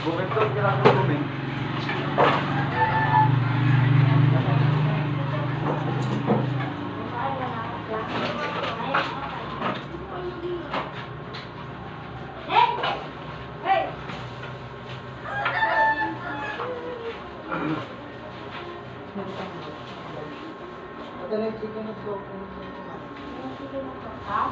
Bukit ko, kailangan ko buming. Ito na yung chicken at go. Ha?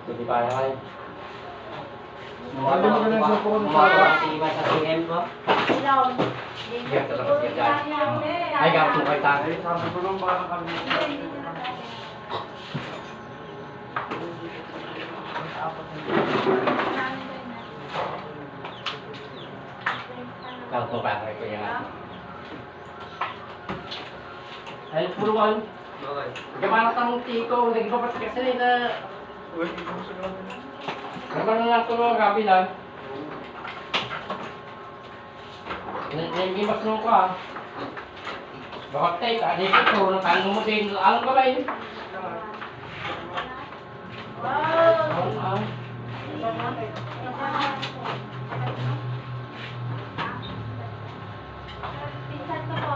Hindi pa kayo. Ano mo na lang po Iba sa CM ko. Ay, gawin ko tayo. Sabi ko nung parang kami. Gawin ko pa ko yan. Ay, puro ko. Okay. Gimana tang tiko, lagi pa pati kasi na. Uy, gusto ko lang. Naman na ito mga gabi lang. Naigimas nung ko ah. Bakit tayo, kaya ito, natanong mo din. Alam ka ba yun? Pinsan ko po.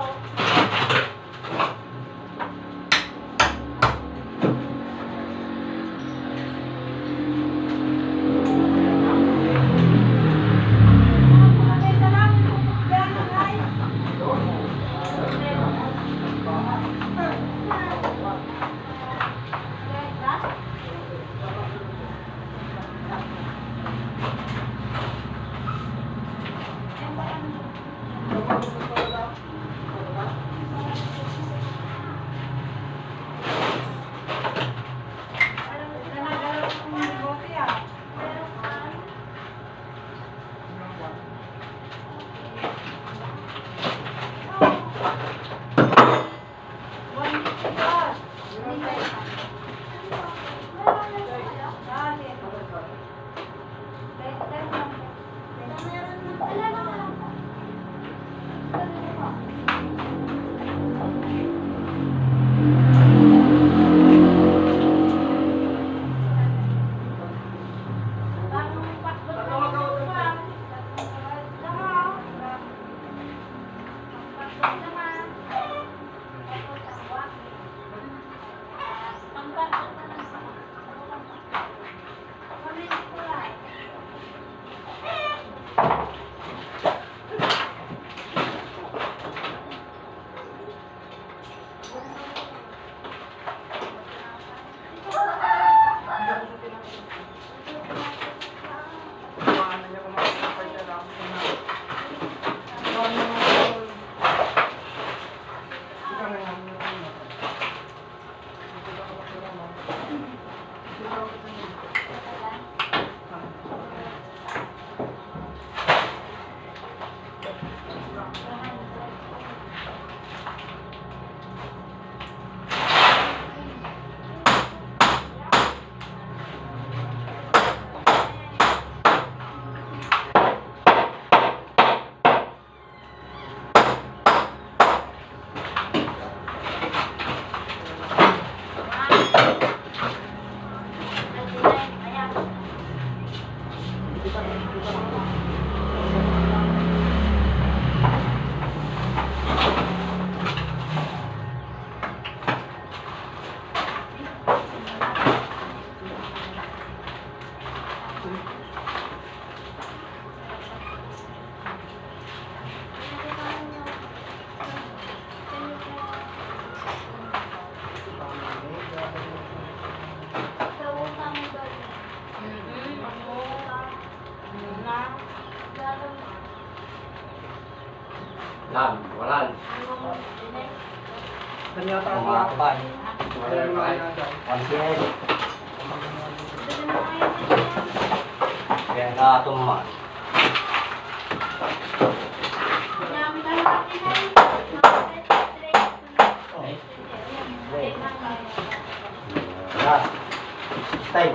Yan, walan. Kanya tayo. Kumakabay. Kaya mga kanya. Pansin. Kaya nga tumaman. Last. Stay.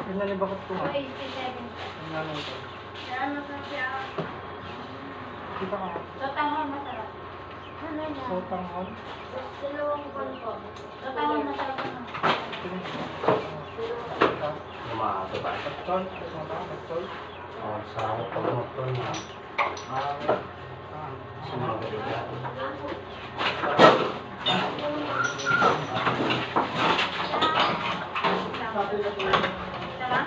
Kanya ni bakit ko? Kanya na ito. Kita ka. Totanghon masarap. Ano yan? Sotanghon. Dalawang buwan po. Totanghon masarap naman. Lumato ba? Chol. Chol. Oh, sa pagmukton na. Sumagot ka. Sarap?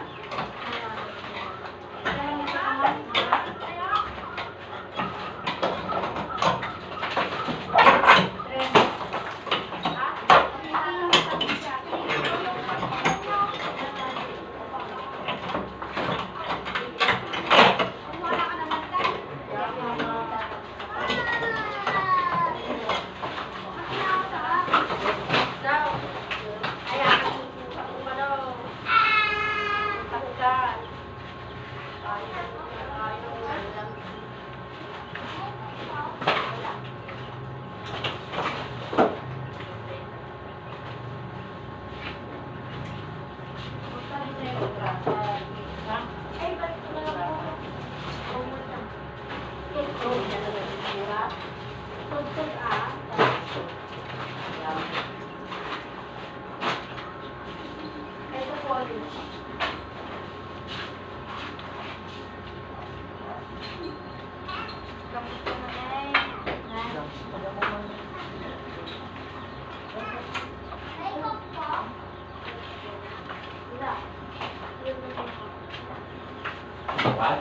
Dapat.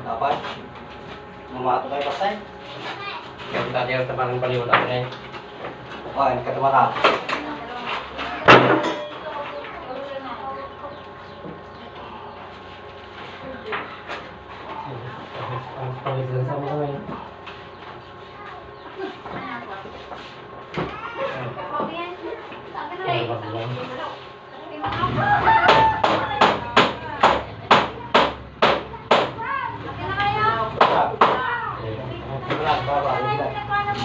Dapat. Lumato kayo pasay. Kaya kita dia teman baliw na eh. Oh, ini ketumata. Ang pangit sa mga ngayon. Kaya ba lang?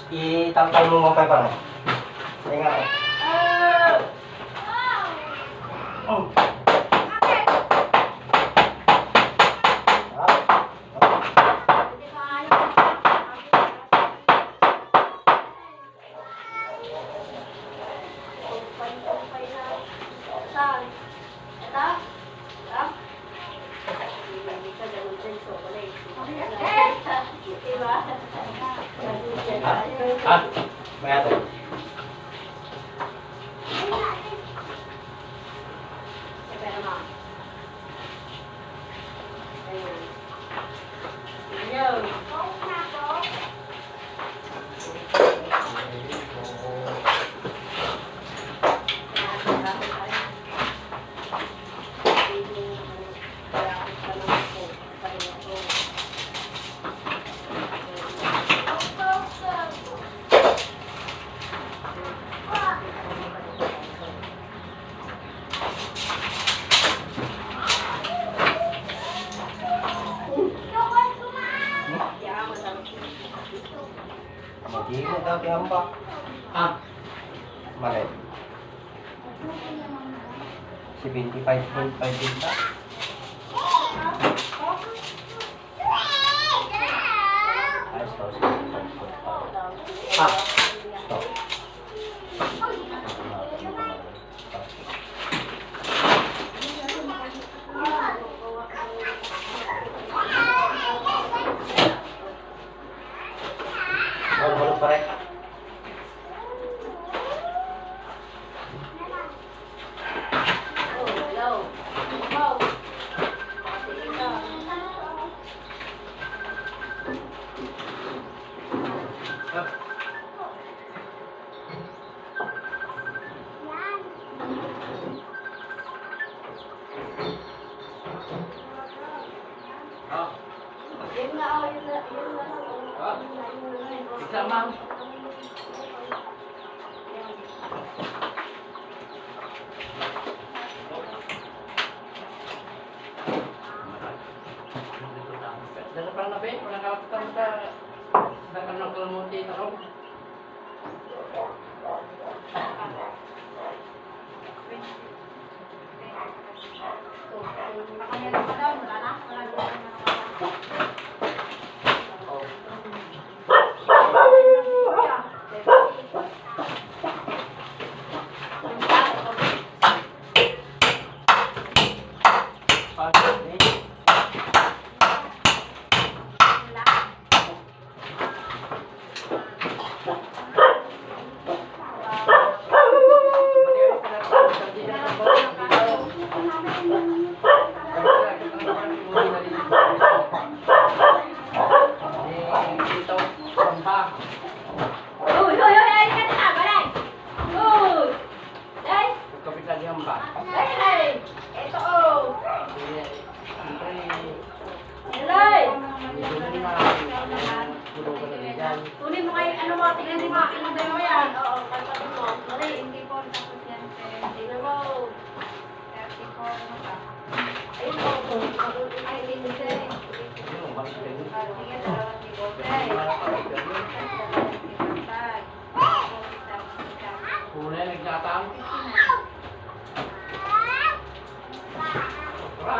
Itangkal mo mga pa rin. Sige nga. Oh. Ah, Bayat. Hindi mo dati hamba. Ah, Mali. 75.5 tinta. Ayos daw, 75.5. Ah, stop. Balot pa rin. ah, Yun nga, oh, yun na. ah. Isa, ma'am. Dala pa na ba? Wala ka sa kanang kalamuti na ron. Nakameron pa daw, wala na. Wala na. Uy, ay, ka na, balay. Uy, ay, ay, ito, oh. Balay. Kunin mo kayo, ano mo, tingnan mo, ilang tayo mo yan. Oo, kalpatin mo. Balay, hindi po, tapos yan, 70. Go. 34, ano ka? Ayun po, ay, hindi siya eh. Sige, dalawang tibote. Kulay nagtatang. Tara.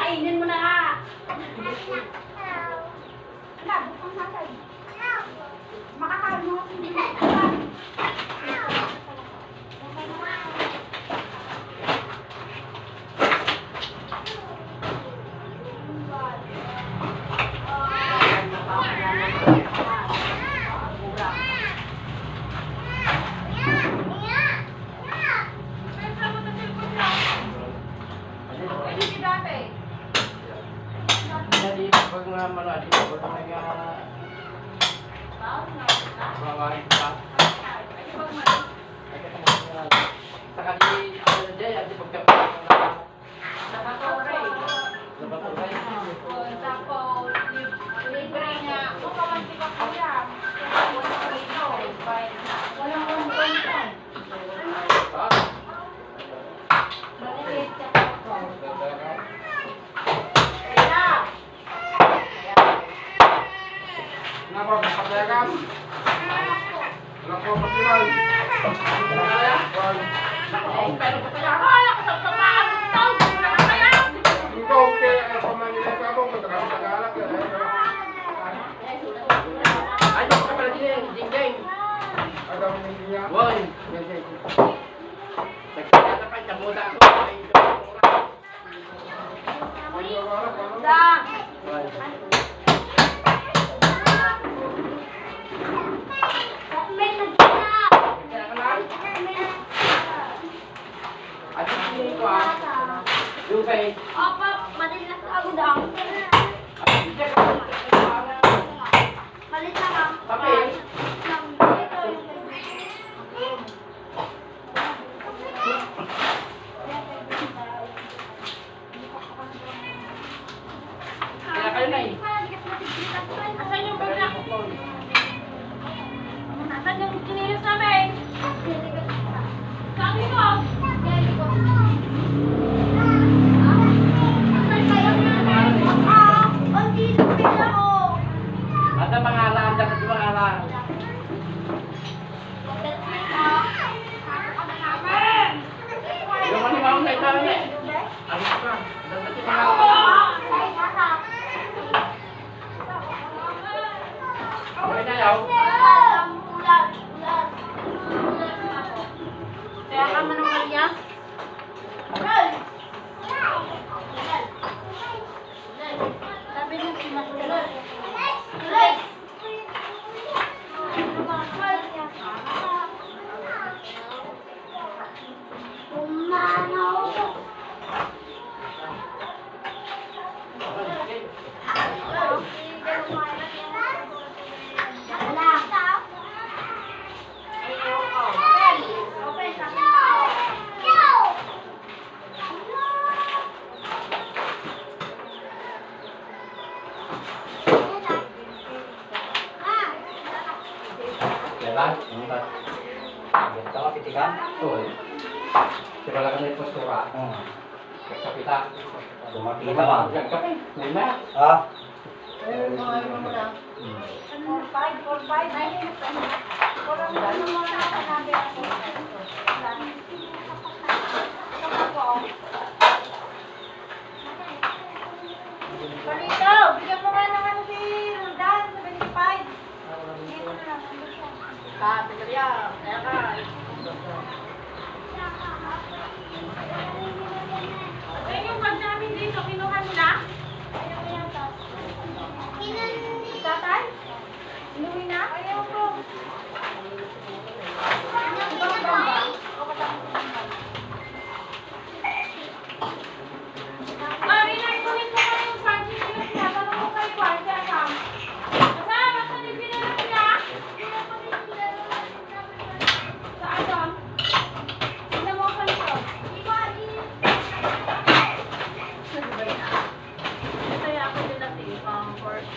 Kainin mo na ha. Ala, bukang sakay. Makakain mo kasi hindi. Jadi pag nga maladi ko na mga pa. Saka di ano dyan, di pagkapit Kenapa kapatyakan? Kenapa kapatyakan? Ikaw, okay, pamangkin ka mo, magkakagalak ka. Ay, ka pala din, jing-jing. Ada niya. Woy, nagkakata pa, kamuta ako. At hindi ko yung kay Apa, madilas ako daw. Malit na ka. Papel. Kaya kayo na eh. Asan yung Jalan. Ganito nga, pitikan. Betul. Coba lakukan dari postura. Kapita. Dumakita ka. Yang kape. Lima. Ah? Palito, bigyan mo nga naman si Roldan sa 25. Dito na lang. Sigurya. Kaya ka. Ay, yung bag namin dito, kinuha mo na? Tatay? Inuwi na? Ayaw ko. Mami, nagkunin mo ka yung pansin nila siya. Tanong mo kay Kwarta, Sam. Kasama, sa nipinala siya? Saan doon? Tignan mo ka nito. Kaya ako din natin, first.